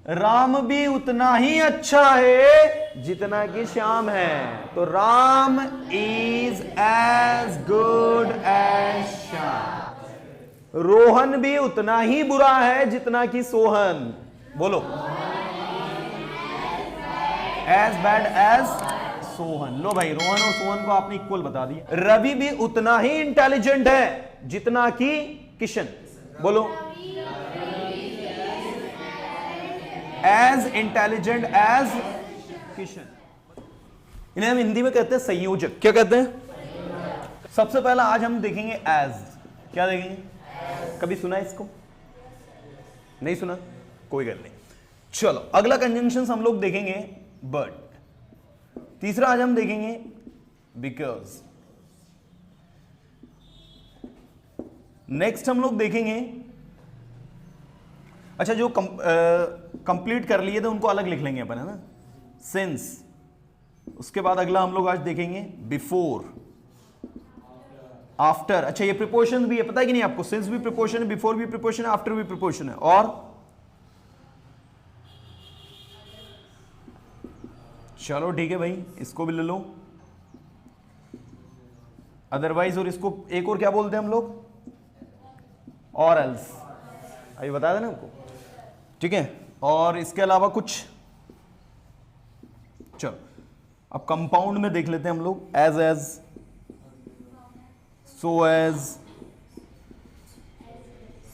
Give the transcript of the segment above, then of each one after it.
राम भी उतना ही अच्छा है जितना कि श्याम है। तो Ram is as good as Shyam. Rohan भी उतना ही बुरा है जितना कि सोहन। बोलो, एज बैड एज सोहन। लो भाई, रोहन और सोहन को आपने इक्वल बता दिया। रवि भी उतना ही इंटेलिजेंट है जितना कि किशन। बोलो, एज इंटेलिजेंट एज किशन। इन्हें हम हिंदी में कहते हैं संयोजक। क्या कहते हैं? सबसे पहला आज हम देखेंगे एज। क्या देखेंगे? कभी सुना इसको? नहीं सुना? कोई गल नहीं। चलो, अगला कंजंक्शन हम लोग देखेंगे बट। तीसरा आज हम देखेंगे बिकॉज। नेक्स्ट हम लोग देखेंगे, अच्छा जो कंप्लीट कर लिए थे उनको अलग लिख लेंगे अपन, है ना, सिंस। उसके बाद अगला हम लोग आज देखेंगे बिफोर, आफ्टर। अच्छा ये प्रिपोजिशन भी है, पता है कि नहीं आपको? सिंस भी प्रिपोजिशन है, बिफोर भी प्रिपोजिशन है, आफ्टर भी प्रिपोजिशन है। और चलो ठीक है भाई, इसको भी ले लो। अदरवाइज, और इसको एक और क्या बोलते हैं हम लोग? और एल्स। अभी बता देना हमको, ठीक है। और इसके अलावा कुछ? चलो अब कंपाउंड में देख लेते हैं हम लोग। As as, so as,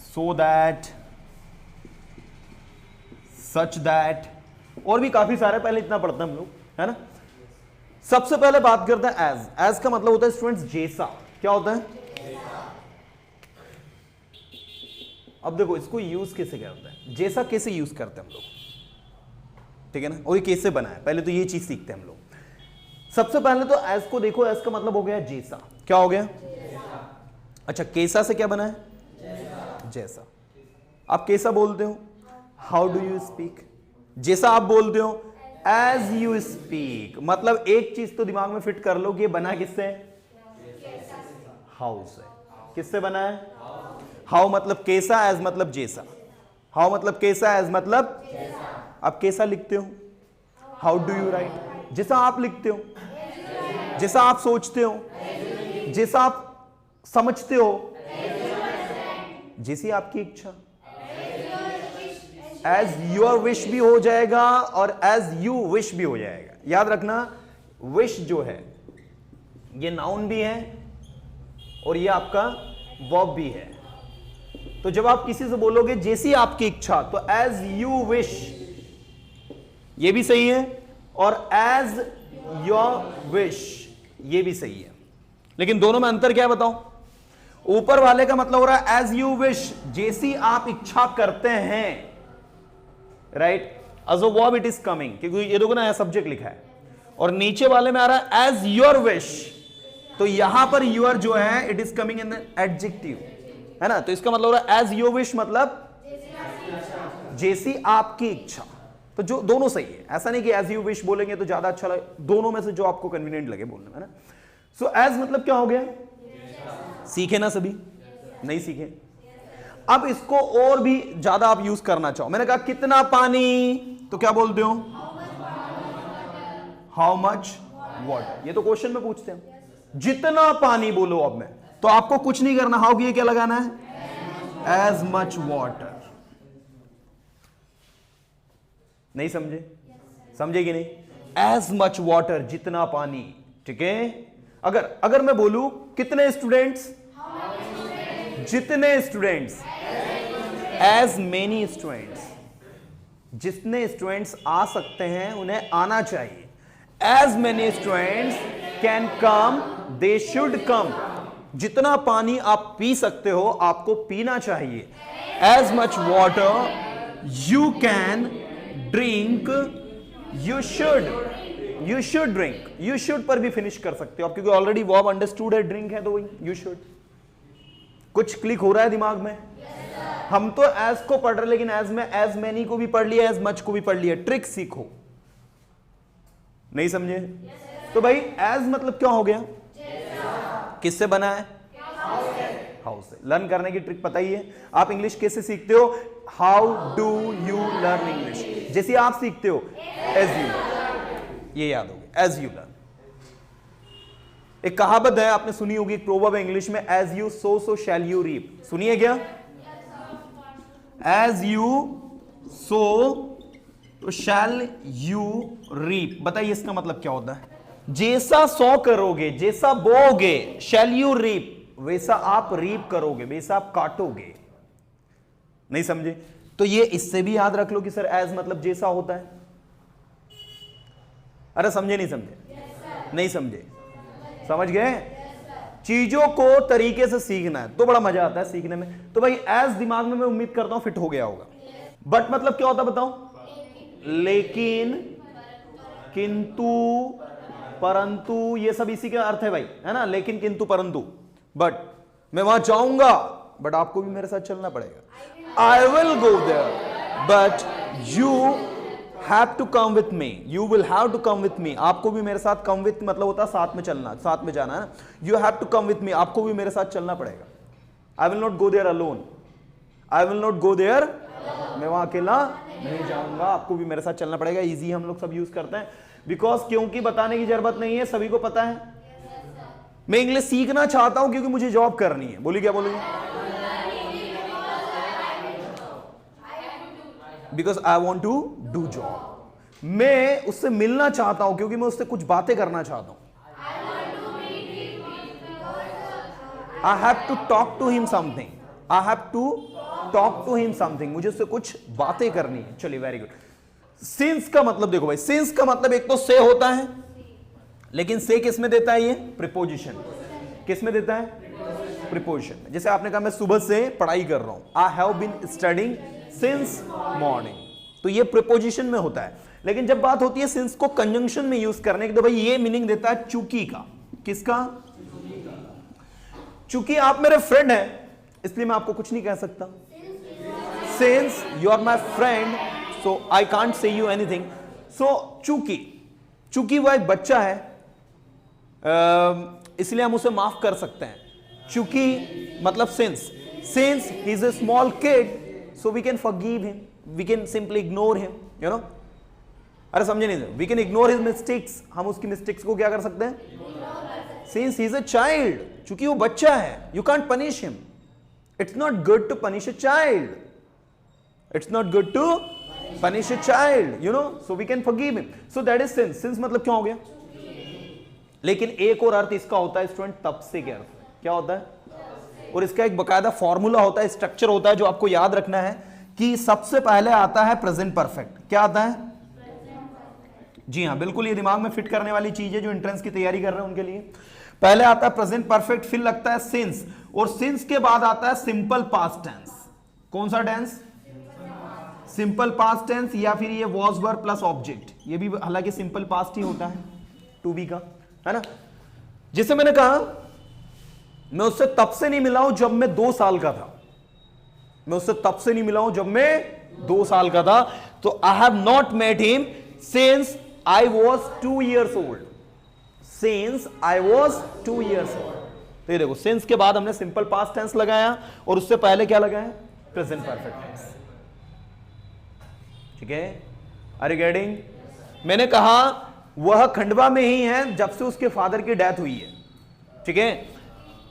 so that, such that, और भी काफी सारे। पहले इतना पढ़ते हैं हम लोग, है ना। सबसे पहले बात करते हैं एज। एज का मतलब होता है स्टूडेंट्स जैसा। क्या होता है? अब देखो इसको यूज कैसे करते हैं, जैसा कैसे यूज करते हैं हम लोग, ठीक है ना। और ये कैसे बना है, पहले तो ये चीज सीखते हैं हम लोग। सबसे पहले तो एज को देखो, एज का मतलब हो गया जैसा। क्या हो गया? अच्छा, कैसा से क्या बना है? जैसा। आप कैसा बोलते हो? How do you speak. जैसा आप बोलते हो, एज यू स्पीक। मतलब एक चीज तो दिमाग में फिट कर लो कि ये बना किससे? हाउ से। किससे बना है? हाउ मतलब कैसा, एज मतलब जैसा। हाउ मतलब कैसा, एज मतलब आप कैसा लिखते हो? How do you right. जैसा आप लिखते हो, जैसा आप सोचते हो, जैसा आप समझते हो, जैसी आपकी इच्छा। एज योर विश भी हो जाएगा और एज यू विश भी हो जाएगा। याद रखना, विश जो है ये नाउन भी है और ये आपका वर्ब भी है। तो जब आप किसी से बोलोगे जैसी आपकी इच्छा, तो एज यू विश ये भी सही है, और एज योर विश ये भी सही है। लेकिन दोनों में अंतर क्या है बताओ? ऊपर वाले का मतलब हो रहा है एज यू विश, जैसी आप इच्छा करते हैं, right, as a verb it is coming, क्योंकि ये देखो ना सब्जेक्ट लिखा है। और नीचे वाले में आ रहा है एज योर विश, तो यहां पर योर जो है it is coming in adjective, है ना। तो इसका मतलब हो रहा है एज योर विश मतलब जैसी आपकी इच्छा। तो जो दोनों सही है, ऐसा नहीं कि एज यू विश बोलेंगे तो ज्यादा अच्छा लगे, दोनों में से जो आपको कन्वीनियंट लगे बोलने में, है ना। सो एज मतलब क्या हो गया? सीखे ना सभी? नहीं सीखे? अब इसको और भी ज्यादा आप यूज करना चाहो। मैंने कहा कितना पानी, तो क्या बोलते हो? How much water. ये तो क्वेश्चन में पूछते हैं। जितना पानी बोलो अब मैं, तो आपको कुछ नहीं करना, हाउ की क्या लगाना है? As much water. नहीं समझे? समझे कि नहीं? एज मच वाटर, जितना पानी, ठीक है। अगर मैं बोलूं कितने स्टूडेंट्स, जितने स्टूडेंट्स, एज मेनी स्टूडेंट्स, जितने स्टूडेंट्स आ सकते हैं उन्हें आना चाहिए। As many students can come they should come. जितना पानी आप पी सकते हो आपको पीना चाहिए। As much water you can drink you should drink. You should पर भी फिनिश कर सकते हो आप, क्योंकि ऑलरेडी वर्ब अंडरस्टूड है, ड्रिंक है, तो वही यू शुड। कुछ क्लिक हो रहा है दिमाग में? हम तो एज को पढ़ रहे, लेकिन एज में एज मैनी को भी पढ़ लिया, एज मच को भी पढ़ लिया। ट्रिक सीखो। नहीं समझे? तो भाई एज मतलब क्या हो गया? किससे बना है? हाउ से। लर्न करने की ट्रिक पता ही है। आप इंग्लिश कैसे सीखते हो? How do you learn English? जैसे आप सीखते हो एज यू लर्न, ये याद होगा, एज यू लर्न। एक कहावत है आपने सुनी होगी, एक प्रोवर्ब है इंग्लिश में, as you sow so shall you reap. सुनिए क्या? एज यू सो तो शैल यू रीप। बताइए इसका मतलब क्या होता है? जैसा सो करोगे, जैसा बोओगे, शैल यू रीप, वैसा आप रीप करोगे, वैसा आप काटोगे। नहीं समझे? तो ये इससे भी याद रख लो कि सर एज मतलब जैसा होता है। अरे समझे नहीं समझे? नहीं समझे? समझ गए? चीजों को तरीके से सीखना है तो बड़ा मजा आता है सीखने में। तो भाई एज दिमाग में मैं उम्मीद करता हूं फिट हो गया होगा। बट मतलब क्या होता बताओ? लेकिन, किंतु, परंतु, ये सब इसी का अर्थ है भाई, है ना? लेकिन, किंतु, परंतु। बट मैं वहां जाऊंगा, बट आपको भी मेरे साथ चलना पड़ेगा। I will go there but you have to come with me, you will have to come with me. आपको भी मेरे साथ, कम विथ मतलब होता है साथ में चलना, साथ में जाना है। You have to come with me, आपको भी मेरे साथ चलना पड़ेगा। I will not go there alone, I will not go there, मैं वहां अकेला नहीं जाऊंगा, आपको भी मेरे साथ चलना पड़ेगा। इजी हम लोग सब यूज करते हैं बिकॉज, क्योंकि बताने की जरूरत नहीं है, सभी को पता है। मैं इंग्लिश सीखना चाहता हूं क्योंकि मुझे जॉब करनी है। बोलिए क्या बोलोगे? Because I want to do job. मैं उससे मिलना चाहता हूं क्योंकि मैं उससे कुछ बातें करना चाहता हूं। I have to talk to him something, I have to talk to him something, मुझे उससे कुछ बातें करनी है। चलिए वेरी गुड। सिंस का मतलब देखो भाई, सिंस का मतलब एक तो से होता है, लेकिन से किस में देता है? ये प्रीपोजिशन। किस में देता है? प्रीपोजिशन में। जैसे आपने कहा मैं सुबह से पढ़ाई कर रहा हूं, I have been studying since morning, तो ये प्रीपोजिशन में होता है। लेकिन जब बात होती है सिंस को कंजंक्शन में यूज करने की, तो भाई ये मीनिंग देता है चूंकि का। किसका? चूंकि आप मेरे फ्रेंड हैं इसलिए मैं आपको कुछ नहीं कह सकता। Since you are my friend so I can't say you anything. So चूंकि वह एक बच्चा है इसलिए हम उसे माफ कर सकते हैं। चूंकि मतलब since he is a small kid so we can forgive him, we can simply ignore him, you know. अरे समझे नहीं? We can ignore his mistakes, हम उसकी मिस्टेक्स को क्या कर सकते हैं? Since he is a child, चूंकि वो बच्चा है, you can't punish him. It's not good to punish a child, it's not good to punish a child, you know, so we can forgive him. So that is since. Since मतलब क्या हो गया? लेकिन एक और अर्थ इसका होता है स्टूडेंट तब से के अर्थ। क्या होता है? और इसका एक बकायदा फॉर्मूला होता है, स्ट्रक्चर होता है जो आपको याद रखना है कि सबसे पहले आता है प्रेजेंट परफेक्ट। क्या आता है? जी हाँ बिल्कुल, ये दिमाग में फिट करने वाली चीज है जो एंट्रेंस की तैयारी कर रहे हैं उनके लिए। पहले आता है प्रेजेंट परफेक्ट, फिर लगता है सिंस, और सिंस के बाद आता है सिंपल पास्ट टेंस। कौन सा टेंस? सिंपल पास्ट टेंस, या फिर ये वॉज वर प्लस ऑब्जेक्ट। ये भी हालांकि सिंपल पास्ट ही होता है टू बी का, है ना। जिसे मैंने कहा मैं उससे तब से नहीं मिला हूं जब मैं 2 साल का था, मैं उससे तब से नहीं मिला हूं जब मैं 2 साल का था। तो I have not met him since I was 2 years old, since I was 2 years old। तो ये देखो, सिंस के बाद हमने सिंपल पास्ट टेंस लगाया और उससे पहले क्या लगाया? Present perfect tense. ठीक है, आर यू गेटिंग? मैंने कहा वह खंडवा में ही है जब से उसके फादर की डेथ हुई है। ठीक है,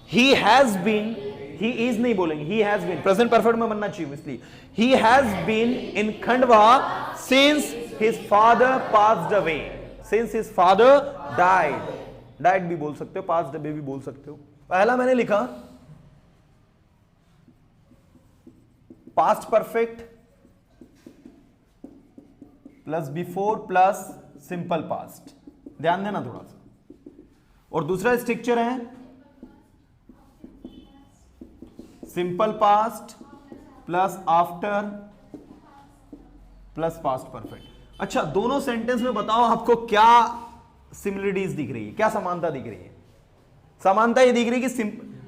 he has been, he is नहीं बोलेंगे, he has been, present perfect में बनना चाहिए इसलिए। He has been in Khandwa since his father passed away, since his father died. Died भी बोल सकते हो, पास्ड अवे भी बोल सकते हो। पहला मैंने लिखा past perfect plus before plus simple past, ध्यान देना थोड़ा सा। और दूसरा स्ट्रक्चर है simple past plus after plus past perfect. अच्छा, दोनों सेंटेंस में बताओ आपको क्या सिमिलरिटीज दिख रही है, क्या समानता दिख रही है? समानता ये दिख रही है कि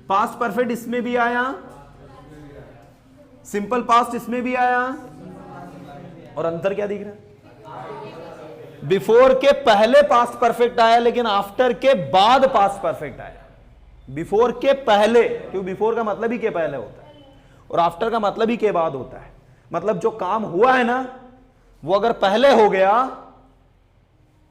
पास्ट परफेक्ट इसमें भी आया, सिंपल पास्ट इसमें भी आया, और अंतर क्या दिख रहा है? बिफोर के पहले पास्ट परफेक्ट आया लेकिन आफ्टर के बाद पास्ट परफेक्ट आया। बिफोर के पहले, क्योंकि बिफोर का मतलब ही के पहले होता है और आफ्टर का मतलब ही के बाद होता है। मतलब जो काम हुआ है ना वो अगर पहले हो गया,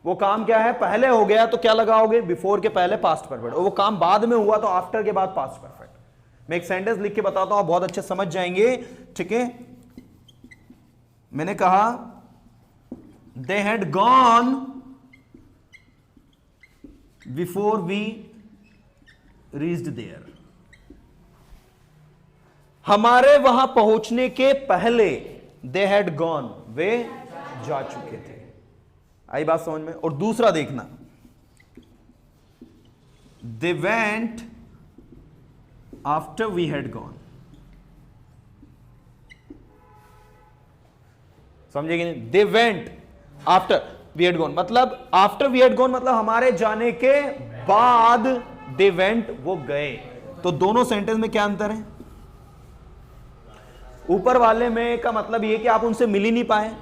वो काम क्या है, पहले हो गया तो क्या लगाओगे, बिफोर के पहले पास्ट परफेक्ट, और वो काम बाद में हुआ तो आफ्टर के बाद पास्ट परफेक्ट। मैं एक सेंटेंस लिख के बताता हूं, आप बहुत अच्छे समझ जाएंगे, ठीक है। मैंने कहा they had gone before we reached there, हमारे वहां पहुंचने के पहले, दे हैड गॉन, वे जा चुके थे। आई बात समझ में। और दूसरा देखना, they went after we had gone, समझेगी नहीं, they went after we had gone, मतलब आफ्टर वी हैड गॉन मतलब हमारे जाने के बाद, दे वेंट वो गए। तो दोनों सेंटेंस में क्या अंतर है, ऊपर वाले में का मतलब ये कि आप उनसे मिल ही नहीं पाए,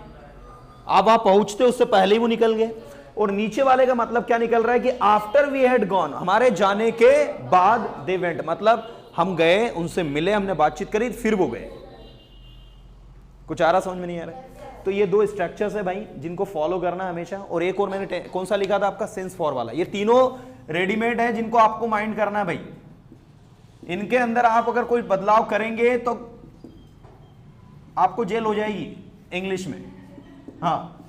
आप वहां पहुंचते उससे पहले ही वो निकल गए, और नीचे वाले का मतलब क्या निकल रहा है कि आफ्टर वी हैड गॉन, हमारे जाने के बाद, दे वेंट मतलब हम गए, उनसे मिले, हमने बातचीत करी, फिर वो गए। कुछ आ रहा, समझ में नहीं आ रहा? तो ये दो स्ट्रक्चर्स है भाई जिनको फॉलो करना हमेशा। और एक और मैंने कौन सा लिखा था आपका, सेंस फॉर वाला। ये तीनों रेडीमेड है जिनको आपको माइंड करना है भाई। इनके अंदर आप अगर कोई बदलाव करेंगे तो आपको जेल हो जाएगी इंग्लिश में। हाँ,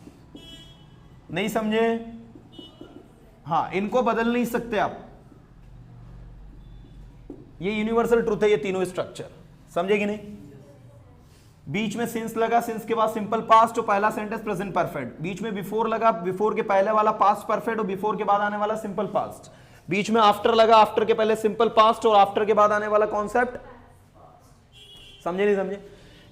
नहीं समझे? हाँ, इनको बदल नहीं सकते आप, ये यूनिवर्सल ट्रूथ है ये तीनों स्ट्रक्चर, समझे कि नहीं? बीच में सिंस लगा, सिंस के बाद सिंपल पास्ट और पहला सेंटेंस प्रेजेंट परफेक्ट, बीच में बिफोर लगा, बिफोर के पहले वाला पास्ट परफेक्ट और बिफोर के बाद आने वाला सिंपल पास्ट, बीच में आफ्टर लगा, आफ्टर के पहले सिंपल पास्ट और आफ्टर के बाद आने वाला कॉन्सेप्ट, समझे नहीं समझे?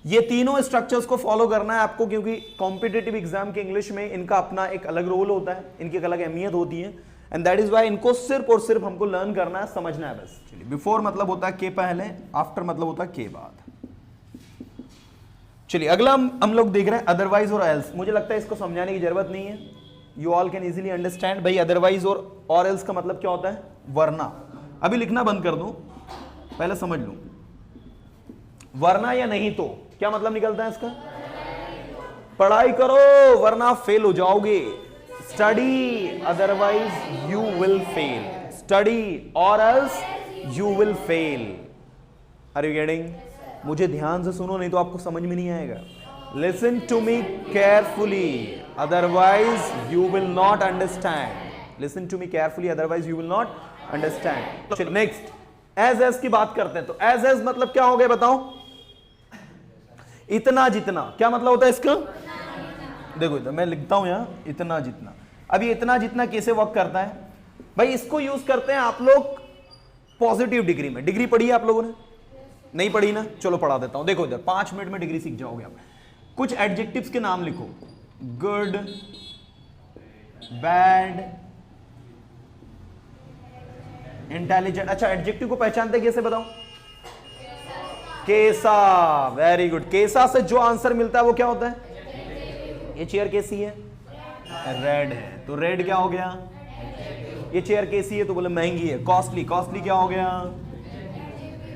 ये तीनों स्ट्रक्चर्स को फॉलो करना है आपको, क्योंकि कॉम्पिटिटिव एग्जाम के इंग्लिश में इनका अपना एक अलग रोल होता है, इनकी एक अलग अहमियत होती है, एंड दैट इज वाई इनको सिर्फ और सिर्फ हमको लर्न करना है, समझना है बस। चलिए, बिफोर मतलब होता है के पहले, आफ्टर मतलब होता है के बाद। चलिए अगला हम लोग देख रहे हैं अदरवाइज और एल्स। मुझे लगता है इसको समझाने की जरूरत नहीं है, you all can easily understand. भाई अदरवाइज और एल्स का मतलब क्या होता है, वरना। अभी लिखना बंद कर दूं, पहले समझ लूं, वरना या नहीं तो क्या मतलब निकलता है इसका, पढ़ाई करो वरना फेल हो जाओगे, study otherwise you will fail, study or else you will fail. Are you getting? मुझे ध्यान से सुनो नहीं तो आपको समझ में नहीं आएगा। Listen to me carefully otherwise you will not understand, listen to me carefully otherwise you will not understand. चलिए नेक्स्ट, एज की बात करते हैं। तो एज मतलब क्या हो गया बताओ, इतना जितना, क्या मतलब होता है इसका? देखो इधर मैं लिखता हूं यहां, इतना जितना। अब ये इतना जितना कैसे वर्क करता है भाई, इसको यूज करते हैं आप लोग पॉजिटिव डिग्री में। डिग्री पढ़ी है आप लोगों ने? नहीं पढ़ी ना? चलो पढ़ा देता हूं। देखो इधर 5 मिनट में डिग्री सीख जाओगे आप। कुछ एडजेक्टिव्स के नाम लिखो, गुड, बैड, इंटेलिजेंट। अच्छा, एडजेक्टिव को पहचानते कैसे बताओ? कैसा, वेरी गुड। कैसा से जो आंसर मिलता है वो क्या होता है? ये चेयर कैसी है? रेड है, तो रेड क्या हो गया? ये चेयर कैसी है? तो बोले महंगी है। कॉस्टली, कॉस्टली क्या हो गया?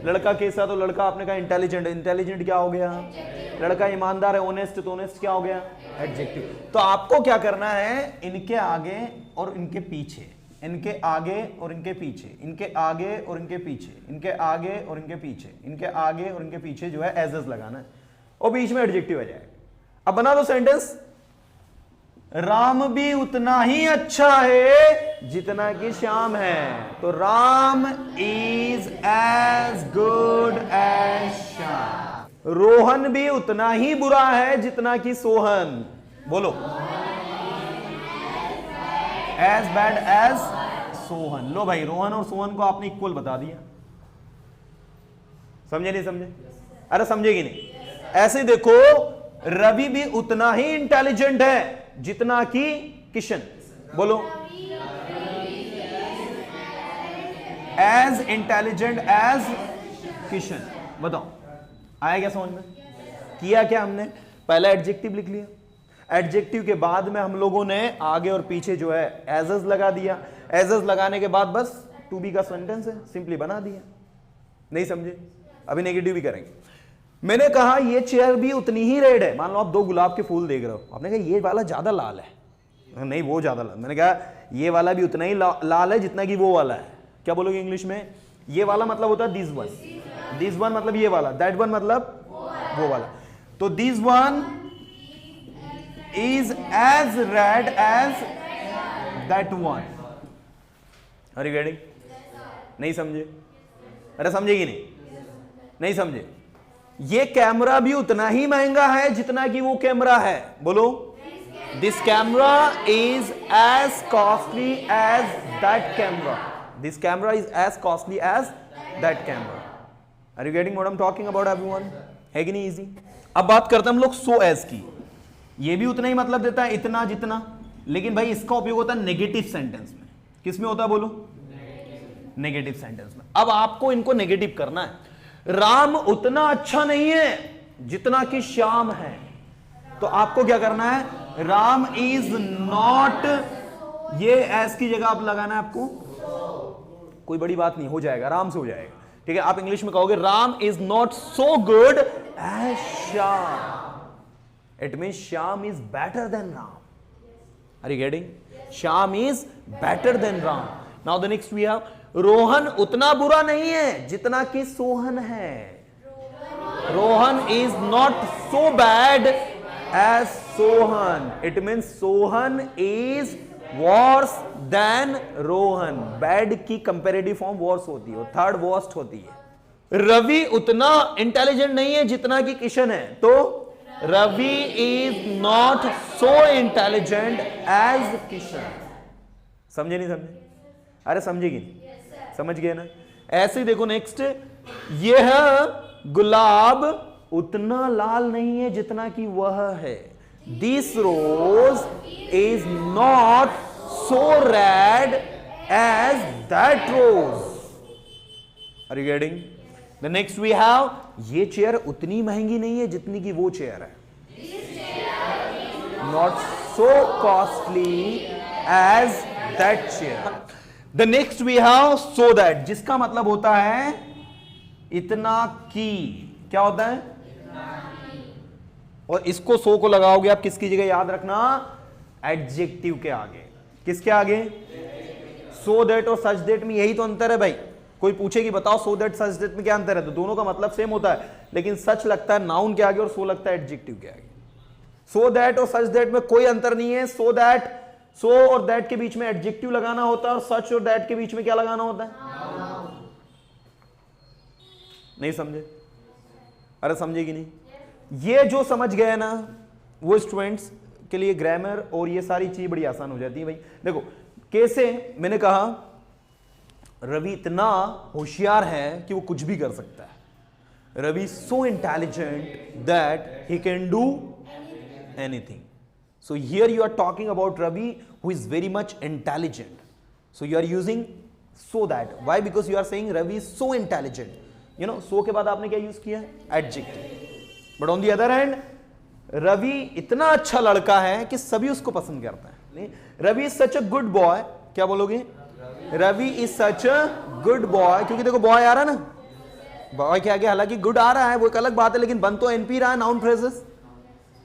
लड़का कैसा, तो लड़का आपने कहा इंटेलिजेंट, इंटेलिजेंट क्या हो गया? लड़का ईमानदार है, ऑनेस्ट, तो ऑनेस्ट क्या हो गया? एडजेक्टिव। तो आपको क्या करना है, इनके आगे और इनके पीछे, इनके आगे और इनके पीछे, इनके आगे और इनके पीछे, इनके आगे और इनके पीछे, इनके आगे और इनके पीछे जो है एज लगाना है, और बीच में एडजेक्टिव आ जाएगा। अब बना दो सेंटेंस, राम भी उतना ही अच्छा है जितना कि श्याम है। तो Ram is as good as Shyam. Rohan भी उतना ही बुरा है जितना कि सोहन। बोलो, एज बैड एज सोहन। लो भाई, रोहन और सोहन को आपने इक्वल बता दिया। समझे नहीं समझे? अरे समझेगी नहीं। ऐसे देखो, रवि भी उतना ही इंटेलिजेंट है जितना कि किशन। बोलो, एज इंटेलिजेंट एज किशन। बताओ, आया क्या समझ में? किया क्या हमने? पहला एडजेक्टिव लिख लिया, एडजेक्टिव के बाद में हम लोगों ने आगे और पीछे जो है एजेस लगा दिया। एजेस लगाने के बाद बस टू बी का सेंटेंस है, सिंपली बना दिया। नहीं समझे? अभी नेगेटिव भी करेंगे। मैंने कहा ये चेयर भी उतनी ही रेड है। मान लो आप 2 गुलाब के फूल देख रहे हो, आपने कहा ये वाला ज्यादा लाल है, नहीं वो ज्यादा लाल। मैंने कहा ये वाला भी उतना ही लाल है जितना कि वो वाला है। क्या बोलोगे इंग्लिश में? ये वाला मतलब होता है दिस वन मतलब ये वाला, दैट वन मतलब वो वाला। तो this one is as red as that one. Are you getting? नहीं समझे? अरे समझेगी नहीं समझे? ये कैमरा भी उतना ही महंगा है जितना कि वो कैमरा है। बोलो, this camera is as costly as that camera. This camera is as costly as that camera. Are you getting what I am talking about everyone? है कि नहीं इजी? अब बात करते हैं हम लोग सो एज की। ये भी उतना ही मतलब देता है, इतना जितना, लेकिन भाई इसका उपयोग होता है नेगेटिव सेंटेंस में। किस में होता है बोलो? नेगेटिव सेंटेंस में। अब आपको इनको नेगेटिव करना है। राम उतना अच्छा नहीं है जितना कि श्याम है, तो आपको क्या करना है? राम इज नॉट, ये एस की जगह आप लगाना है आपको। कोई बड़ी बात नहीं, हो जाएगा, आराम से हो जाएगा। ठीक है, आप इंग्लिश में कहोगे Ram is not so good as Shyam. It means Shyam is better than Ram. Are you getting? Shyam is better than Ram. Now the next we have Rohan उतना बुरा नहीं है जितना कि सोहन है। Rohan is not so bad as Sohan. It means Sohan is worse than Rohan. Bad की comparative form worse होती है, थर्ड वर्स्ट होती है। रवि उतना इंटेलिजेंट नहीं है जितना कि किशन है, तो Ravi is not so intelligent as Kishan. समझे नहीं समझे? अरे समझेगी नहीं? समझ गए ना? ऐसे ही देखो नेक्स्ट, यह गुलाब उतना लाल नहीं है जितना कि वह है। This rose is not so red as that rose. Are you getting? The next we have, ये चेयर उतनी महंगी नहीं है जितनी कि वो चेयर है। Not so costly as that chair. The next we have so that, जिसका मतलब होता है इतना की। क्या होता है? और इसको सो को लगाओगे आप किसकी जगह? याद रखना, एडजेक्टिव के आगे। किसके आगे? सो दैट और सच दैट में यही तो अंतर है भाई। कोई पूछे कि बताओ सो दैट सच दैट में क्या अंतर है, तो दोनों का मतलब सेम होता है, लेकिन सच लगता है नाउन के आगे और सो लगता है एडजेक्टिव के आगे। सो दैट और सच दैट में कोई अंतर नहीं है। सो दैट, सो और दैट के बीच में एडजेक्टिव लगाना होता है, और सच और दैट के बीच में क्या लगाना होता है? नहीं समझे? अरे समझेगी नहीं? ये जो समझ गए ना, वो स्टूडेंट्स के लिए ग्रामर और ये सारी चीज बड़ी आसान हो जाती है भाई। देखो कैसे, मैंने कहा रवि इतना होशियार है कि वो कुछ भी कर सकता है। Ravi so intelligent that he can do anything. So here you are talking about Ravi who is very much intelligent. So you are using so that. Why? Because you are saying Ravi is so intelligent. You know, so के बाद आपने क्या use किया? Adjective. But on the other hand, Ravi इतना अच्छा लड़का है कि सभी उसको पसंद करते हैं। नहीं, Ravi is such a good boy. क्या बोलोगे? Ravi is such a good boy, क्योंकि देखो बॉय आ रहा है ना, बॉय के आगे हालांकि गुड आ रहा है, वो एक अलग बात है, लेकिन बन तो एनपी रहा है, नाउन फ्रेजेस।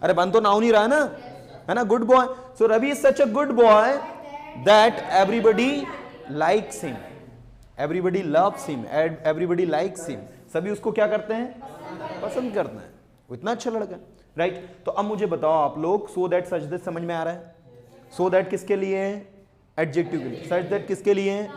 अरे बन तो नाउन ही रहा है ना, है ना? Good boy. So Ravi is such a good boy that everybody likes him, everybody loves him, everybody likes him. सभी उसको क्या करते हैं? पसंद करते हैं। वो इतना अच्छा लड़का है, राइट? तो अब मुझे बताओ आप लोग, सो दैट सच दैट समझ में आ रहा है? सो दैट किसके लिए है? एडजेक्टिव के लिए। सच दैट किसके लिए है?